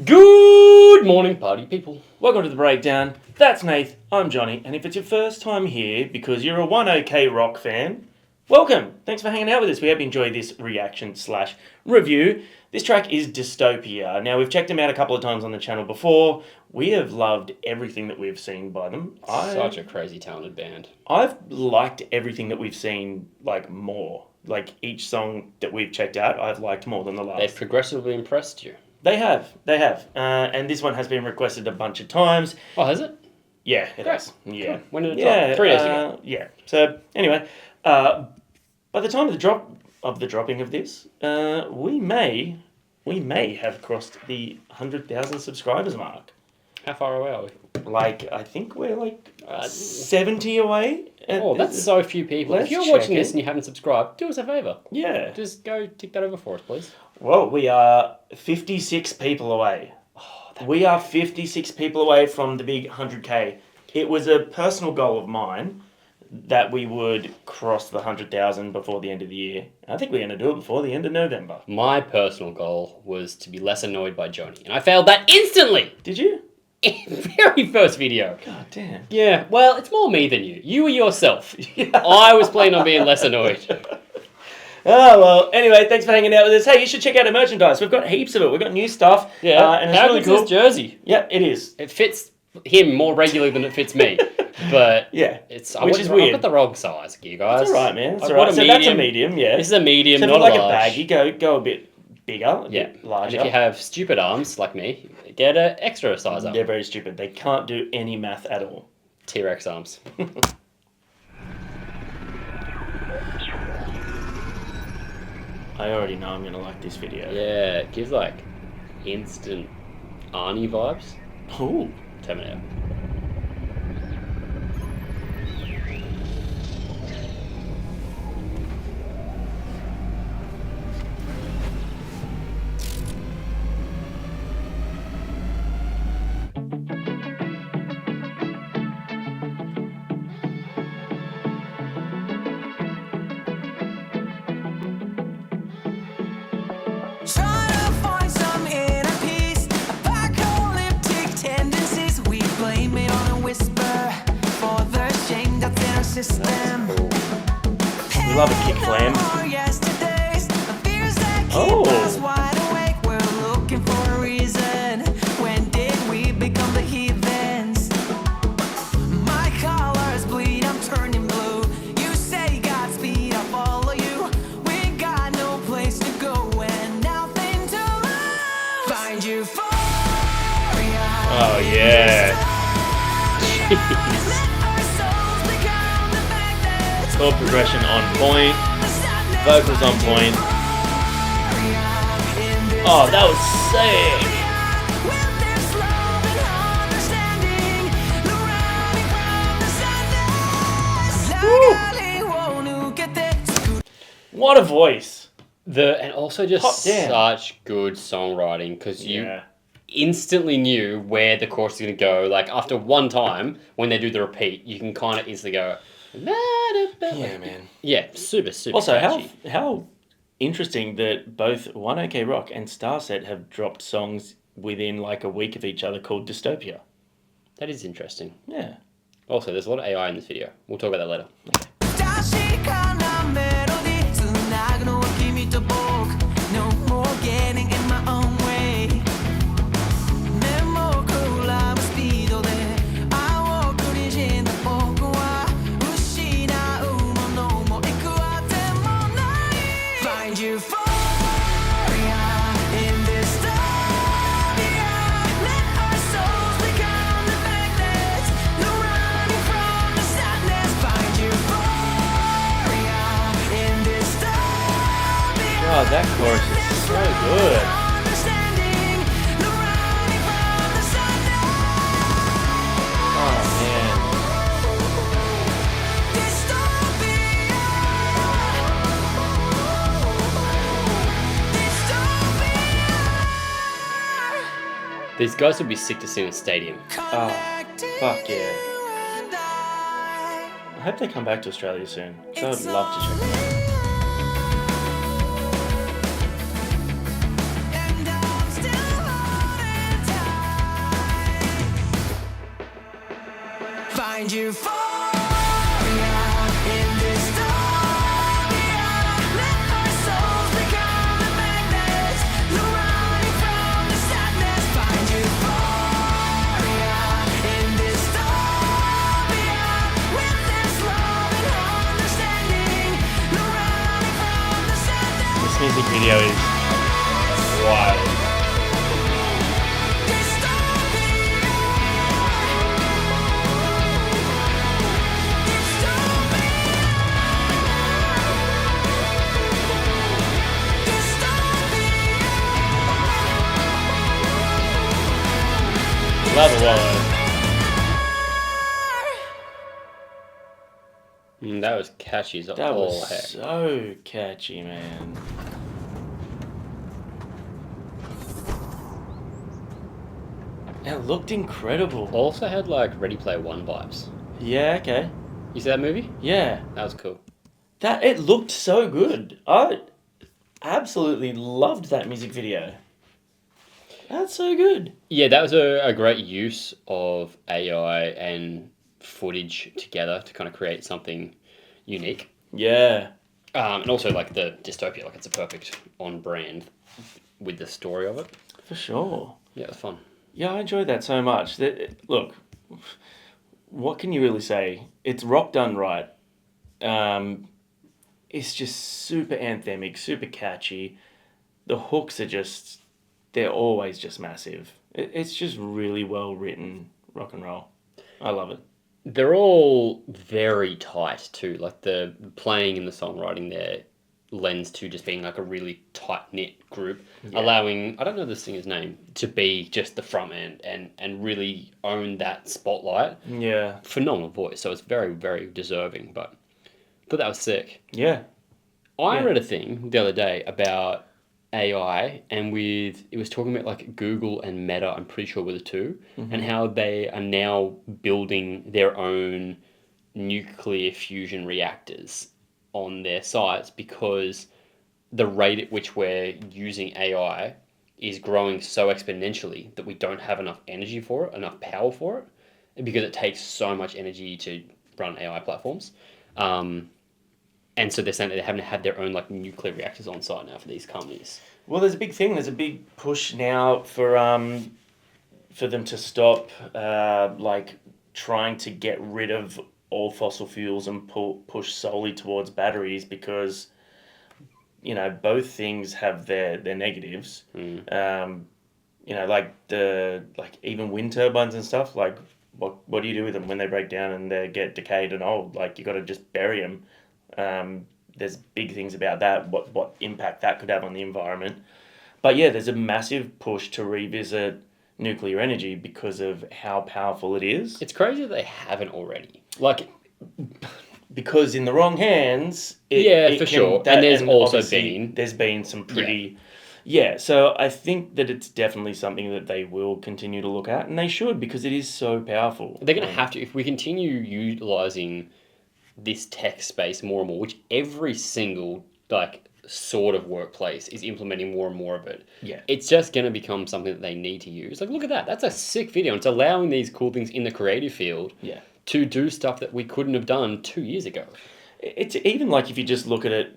Good morning, party people. Welcome to The Breakdown. That's Nath, I'm Johnny, and if it's your first time here because you're a 1OK rock fan, welcome. Thanks for hanging out with us. We hope you enjoy this reaction/review. This track is Dystopia. Now, we've checked them out a couple of times on the channel before. We have loved everything that we've seen by them. Such a crazy talented band. I've liked everything that we've seen, more. Like, each song that we've checked out, I've liked more than the last. They've progressively impressed you. They have. And this one has been requested a bunch of times. Oh, has it? Yeah, it has. Yeah. Cool. When did it drop? 3 days ago. Yeah. So, anyway, by the time of the dropping of this, we may have crossed the 100,000 subscribers mark. How far away are we? I think we're 70 away. That's so few people. If you're watching this and you haven't subscribed, do us a favour. Yeah. Just go tick that over for us, please. Well, we are 56 people away. We are 56 people away from the big 100K. It was a personal goal of mine that we would cross the 100,000 before the end of the year. I think we're going to do it before the end of November. My personal goal was to be less annoyed by Johnny, and I failed that instantly! Did you? In the very first video. God damn. Yeah, well, it's more me than you. You were yourself. I was planning on being less annoyed. Oh, well, anyway, thanks for hanging out with us. Hey, you should check out our merchandise. We've got heaps of it. We've got new stuff. Yeah, and it's how really good's cool. this jersey? Yeah, it is. It fits him more regularly than it fits me. But yeah, which is weird. I've got the wrong size, you guys. That's all right, man. That's all right. So that's a medium, yeah. This is a medium, so not if you like large. a baggy, go a bit bigger, a bit larger. And if you have stupid arms like me, get an extra size arm. They're very stupid. They can't do any math at all. T-Rex arms. I already know I'm going to like this video. Yeah, it gives instant Arnie vibes. Ooh. Terminator. We love a kick flam. Oh. Oh yeah. Chord progression on point, vocals on point. Oh, that was sick! Woo. What a voice! And also just such good songwriting, because you instantly knew where the chorus is going to go. After one time, when they do the repeat, you can kind of instantly go, yeah, man. Yeah, super Also, catchy. how interesting that both 1OK Rock and Starset have dropped songs within a week of each other called Dystopia. That is interesting. Yeah. Also, there's a lot of AI in this video. We'll talk about that later. Okay. God, that chorus is so good. Oh, man. These guys would be sick to sing in a stadium. Oh, fuck yeah. I hope they come back to Australia soon. I would love to check them out. find euphoria in dystopia. Let our souls become the magnets, the running from the sadness. Find euphoria in dystopia. With this love and understanding, the running from the sadness. This music video is wild. Love a wallow. That was catchy as That all was heck. so catchy, man. It looked incredible. Also had like Ready Player One vibes. Yeah, okay. You see that movie? Yeah. That was cool. It looked so good. I absolutely loved that music video. That's so good. Yeah, that was a great use of AI and footage together to kind of create something unique. Yeah. And also like the Dystopia, like it's a perfect on brand with the story of it. For sure. Yeah, it was fun. Yeah, I enjoyed that so much. Look, what can you really say? It's rock done right. It's just super anthemic, super catchy. The hooks are they're always just massive. It's just really well written rock and roll. I love it. They're all very tight too. Like the playing and the songwriting there lends to just being like a really tight knit group, allowing, I don't know the singer's name, to be just the front end and really own that spotlight. Yeah. Phenomenal voice, so it's very, very deserving, but I thought that was sick. Yeah. I read a thing the other day about AI and it was talking about like Google and Meta, I'm pretty sure were the two, and how they are now building their own nuclear fusion reactors on their sites because the rate at which we're using AI is growing so exponentially that we don't have enough energy for it, enough power for it, because it takes so much energy to run AI platforms. And so they're saying that they're having to have their own like nuclear reactors on site now for these companies. Well, there's a big thing. There's a big push now for them to stop like trying to get rid of all fossil fuels and push solely towards batteries because both things have their negatives. Like even wind turbines and stuff. Like what do you do with them when they break down and they get decayed and old? Like you got to just bury them. There's big things about that, what impact that could have on the environment. But yeah, there's a massive push to revisit nuclear energy because of how powerful it is. It's crazy that they haven't already. Like, because in the wrong hands, sure. And there's been some pretty... Yeah, so I think that it's definitely something that they will continue to look at, and they should, because it is so powerful. They're going to have to, if we continue utilising this tech space more and more, which every single sort of workplace is implementing more and more of it. Yeah. It's just going to become something that they need to use. Like, look at that. That's a sick video. It's allowing these cool things in the creative field to do stuff that we couldn't have done 2 years ago. It's even like if you just look at it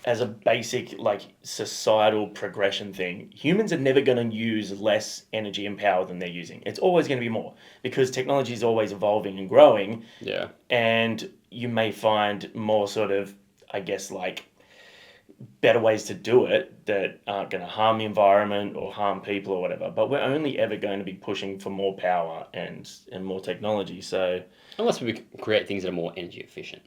as a basic societal progression thing, humans are never going to use less energy and power than they're using. It's always going to be more because technology is always evolving and growing. Yeah. And you may find more sort of, better ways to do it that aren't going to harm the environment or harm people or whatever. But we're only ever going to be pushing for more power and more technology. So unless we create things that are more energy efficient.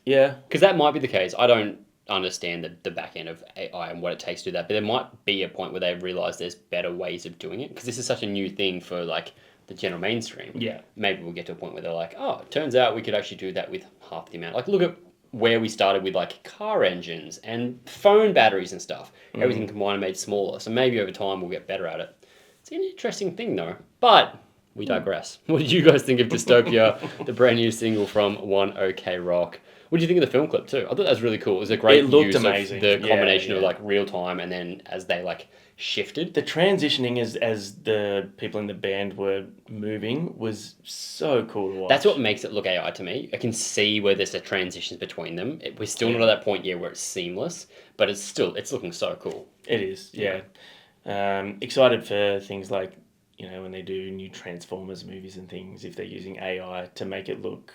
Yeah. Because that might be the case. I don't understand the back end of AI and what it takes to do that. But there might be a point where they realise there's better ways of doing it. Because this is such a new thing for the general mainstream. Yeah. Maybe we'll get to a point where they're like, oh, it turns out we could actually do that with half the amount. Look at where we started with car engines and phone batteries and stuff. Everything combined and made smaller. So maybe over time we'll get better at it. It's an interesting thing though. But we digress. What did you guys think of Dystopia, the brand new single from One OK Rock? What do you think of the film clip too? I thought that was really cool. It was a great It looked use amazing. of the Yeah, combination of yeah. like real time and then as they like shifted. The transitioning as the people in the band were moving was so cool to watch. That's what makes it look AI to me. I can see where there's a transitions between them. We're still not at that point yet where it's seamless, but it's looking so cool. It is, yeah. Excited for things like, when they do new Transformers movies and things, if they're using AI to make it look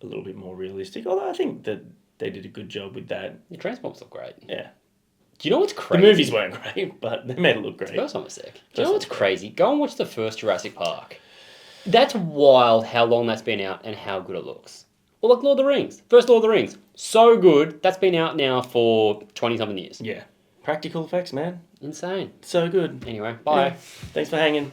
a little bit more realistic. Although I think that they did a good job with that. The Transformers look great. Yeah. Do you know what's The crazy? movies weren't great, but they made it look great. The first one was sick. Do you First know one what's was crazy? Go and watch the first Jurassic Park. That's wild how long that's been out and how good it looks. Or like Lord of the Rings. First Lord of the Rings. So good. That's been out now for 20-something years. Yeah. Practical effects, man. Insane. So good. Anyway, bye. Yeah. Thanks for hanging.